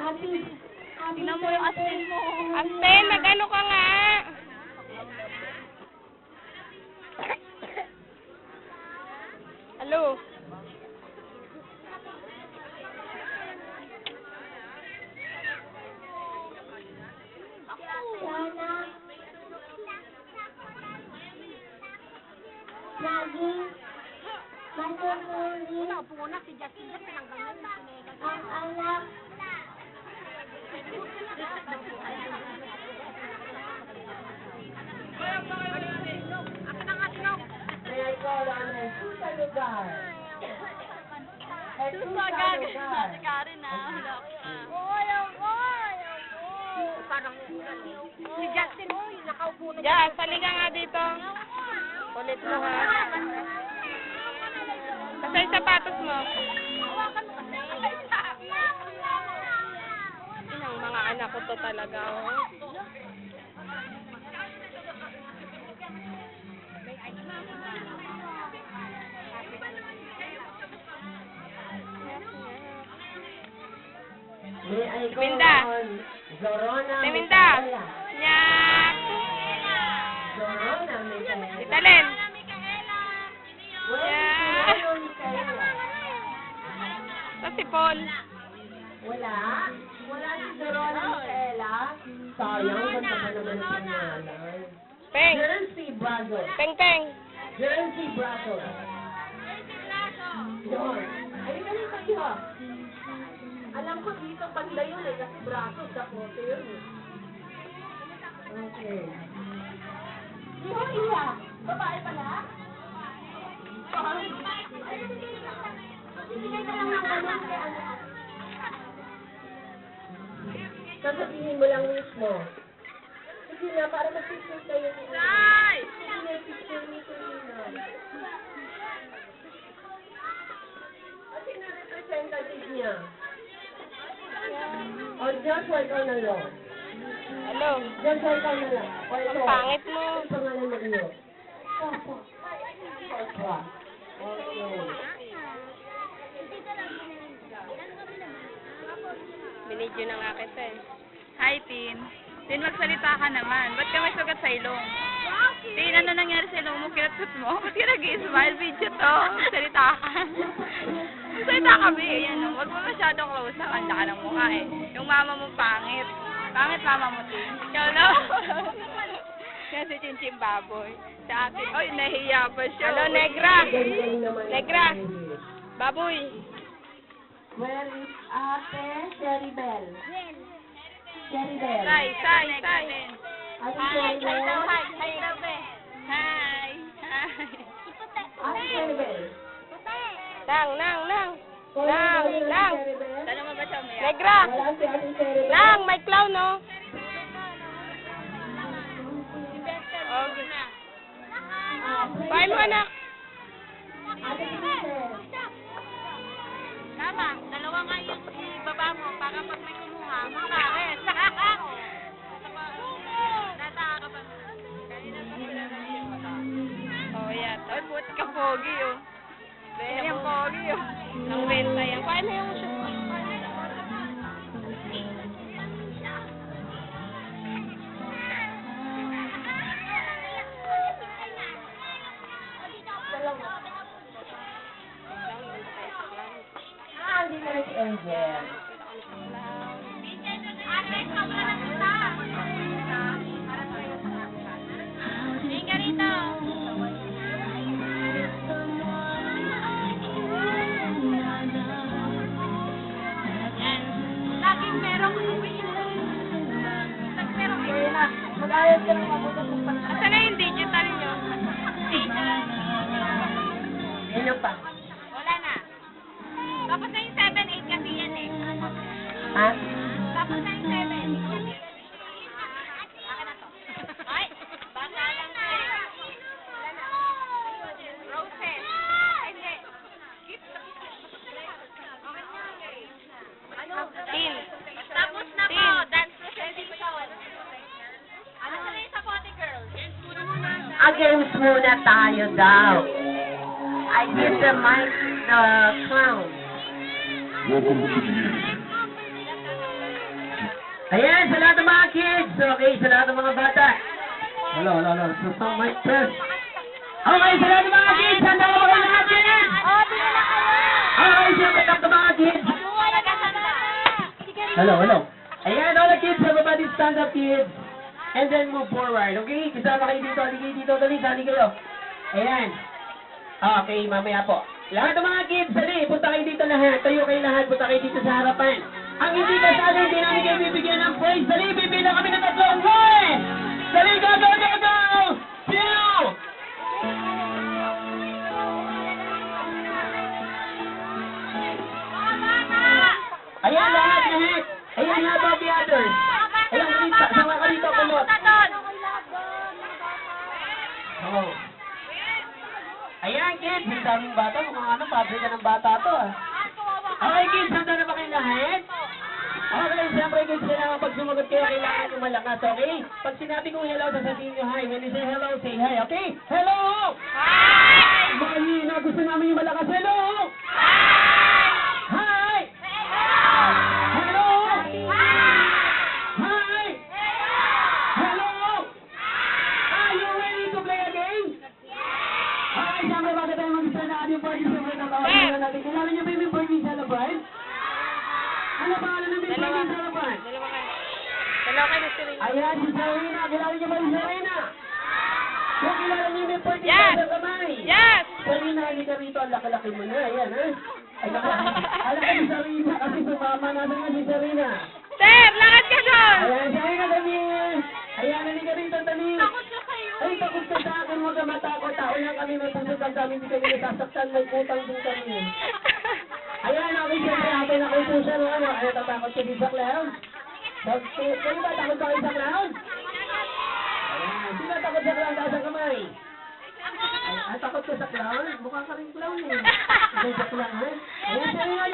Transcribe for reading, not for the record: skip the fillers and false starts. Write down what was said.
Tingnan mo yung astin mo. Astin, mag-ano ka nga? Hello? Lagi manunulit Puna si Justin na pinanggalan ng sinelas. ang anak Kaya ikaw lang ay sa lugar. Susa gagawin si Karen na. Ayaw ko. Parang si Justin mo, yung nakaupo na. Jazz, sali ka nga dito. Ulit mo ha. Kasi yung sapatos mo. Hawakan mo kasi. Ang mga anak ko to talaga, oh. May ay ko Minda. Zorona. Minda. Nyak. Zorona, Micaela. Tita Len. Wala, si Micaela. Ito si Paul. Wala? Wala si Zorona, Micaela. Sayang, basta pa naman ang pangalan. Peng. Jersey Brazil. Peng, peng. Jersey Brazil. Yun. Ay, ganun kayo. Alam ko dito banda yun eh, kasi braso sa kote yun eh. Okay. Sino iya? Babae pala? Ibigay ka lang ng ganun kay ano. Sasabihin mo lang mismo. Sige na, para mag-picture kayo ni Ay! Sige na, picture ni Kulina. Kasi na-representative niya. O, Joshua, ikaw na lang. Hello. Joshua, ikaw na lang. O, ito. Ang pangit mo. Ang pangalan mo iyo. Joshua. Okay. Binidyo na nga kita eh. Hi, Tin. Tin, magsalita ka naman. Ba't ka may sugat sa ilong? Tin, ano nangyari sa ilong mo? Kinatsat mo? Ba't ka nag-i-smile? Video to. Magsalita ka. Magsalita ka, Bi. Ayan, huwag mo masyadong close na. Kanda ka ng mukha eh. Yung mama mo pangit. Pangit mama mo, Tin. Ikaw na. Yan si Chinchim Baboy. Sa atin. Oy, nahiya pa siya. Hello, Negra. Ganyan naman. Negra. Baboy. Where is Ate Sherry Bell? Sherry Bell. Say. Ate Sherry Bell? Hi. Ate Sherry Bell? Nang. Sherry Bell? Tanong mo ba siya umiyak? Negra. Wala si Ate Sherry Bell? Nang, may clown, no? Okay. Bye mo, anak. Ate Sherry. Tama, dalawa nga yung baba mo para pag may kumuha, makaret. Nasa ka pa. Oh, yan. Ay, buti ka pogi, oh. Yan yung pogi, oh. Ang benta yan. Paano yung shoot? Hindi na si Angel. Ate, kabla na kita. Tingin ka rito. Yan. Laging merong Kaya na, mag-ayos ka ng mabuti kung pangalan. Asan na yung digital nyo? Ano pa? Wala na. Tapos na yung 7-8 kasi yan eh. Ha? Tapos na yung 7. Akin na to. Ay, baka lang to eh. Wala na. Roses. Ay, hindi. Gift. Okay na. Ano? Tin. Tapos na po. Tin. Dance presentation. Ano sa yung sapote girls? Against muna tayo daw. I give the mic the clown. Welcome to the end. Ayan, sa lahat ng mga kids. Okay, sa lahat ng mga bata. Hello. So, some mic test. Okay, sa lahat ng mga kids. Handa ko kayo lahat, kids? Okay, siyempre lang ng mga kids. Hello. Ayan, all the kids, everybody stand up, kids. And then move forward, okay? Kasama kayo dito, dali kayo. Ayan. Okay, mamaya po. Lahat ng mga kids, dali, punta kayo dito lahat. Tayo kayo lahat, punta kayo dito sa harapan. Ang hindi kasali, hindi namin kayo bibigyan ng praise. Dali, bibilang kami ng 3. 1! Dali, go! 2! Ayan, lahat. Ayan, how about the others? Ayan, dito, sama ka dito, kulot. Oh. Ayan, kids, ang daming bata. Mukhang ano, pabrika ng bata to, ah. Okay, kids, handa na ba kayo lahat? Okay, siyempre, kids, kailangan pag sumagot kayo, kailangan yung malakas, okay? Pag sinabi kong hello, sasabihin nyo hi. When you say hello, say hi, okay? Hello! Hi! Mahina, gusto namin yung malakas. Hello! Hi! Hello! Hi! Hello! Are you ready to play a game? Okay, siyempre, bakit tayo mag-start na ating party celebrate na kawin natin? Kailangan niyo ba yung birthday celebrate? Ano ba? Ano yung birthday celebrate? Dalawa kayo si Rina. Ayan, si Sarina. Kilala niyo ba si Sarina? Kung kilala niyo yung birthday Yes! sa kamay. Yes! Sarina, halika rito. Ang laki-laki mo na. Ayan, ha? Ay, laki si Sarina kasi sumama natin nga si Sarina. Sir, lakad ka doon! Ayan, Sarina, dali. Ayan, halika rito, dali. Ay, takot ka sa akin. Huwag ka matakot. Tao lang kami. May puso kang kami. Hindi kami nasasaktan. May utang din kami. Ayan, okay, siyempre. Hapin ako yung puso. Ano? Ay, tatakot ka din sa clown. Kayo ba? Takot ba kayo sa clown? Ayan. Sino takot sa clown? Taas ang kamay. Ay, takot ka sa clown? Mukha ka rin clown eh. Hindi sa clown, ha? Ayan, Sarina.